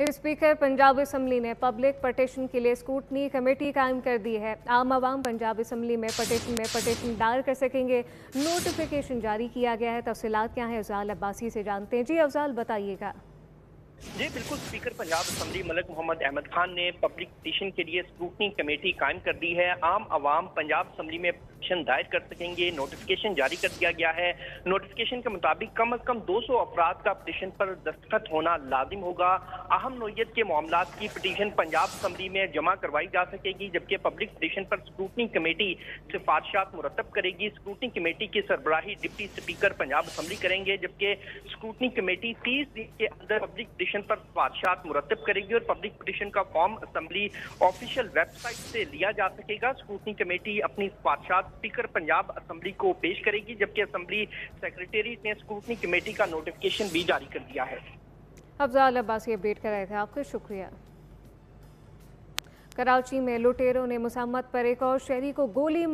Speaker Punjab assembly ने public petition के लिए स्क्रूटनी कमेटी कायम कर दी है। आम आवाम पंजाब असम्बली में पटिशन दायर कर सकेंगे। नोटिफिकेशन जारी किया गया है। तफसीलात क्या हैं, अफजाल अब्बासी से जानते हैं। जी अफजाल, बताइएगा। जी बिल्कुल, स्पीकर पंजाब असम्बली मलिक मोहम्मद अहमद खान ने पब्लिक पिटीशन के लिए स्क्रूटनी कमेटी कायम कर दी है। आम आवाम पंजाब असम्बली में पिटीशन दायर कर सकेंगे। नोटिफिकेशन जारी कर दिया गया है। नोटिफिकेशन के मुताबिक कम अज कम 200 अफराद का पिटीशन पर दस्तखत होना लाजिम होगा। अहम नोयत के मामलात की पिटीशन पंजाब असम्बली में जमा करवाई जा सकेगी, जबकि पब्लिक पिटीशन पर स्क्रूटनी कमेटी सिफारिशात मुरतब करेगी। स्क्रूटनी कमेटी की सरबराही डिप्टी स्पीकर पंजाब असम्बली करेंगे, जबकि स्क्रूटनी कमेटी 30 दिन के अंदर पब्लिक पिटीशन पर सिफारिशात मुरतब करेगी और पब्लिक पिटीशन का फॉर्म असम्बली ऑफिशियल वेबसाइट से लिया जा सकेगा। स्क्रूटनी कमेटी अपनी सिफारिशात स्पीकर पंजाब असम्बली को पेश करेगी, जबकि असम्बली सेक्रेटेरिएट ने स्क्रूटनी कमेटी का नोटिफिकेशन भी जारी कर दिया है। अफजाल अब्बासी अपडेट कर रहे थे, आपका शुक्रिया। कराची में लुटेरों ने मुसम्मत पर एक और शहरी को गोली मार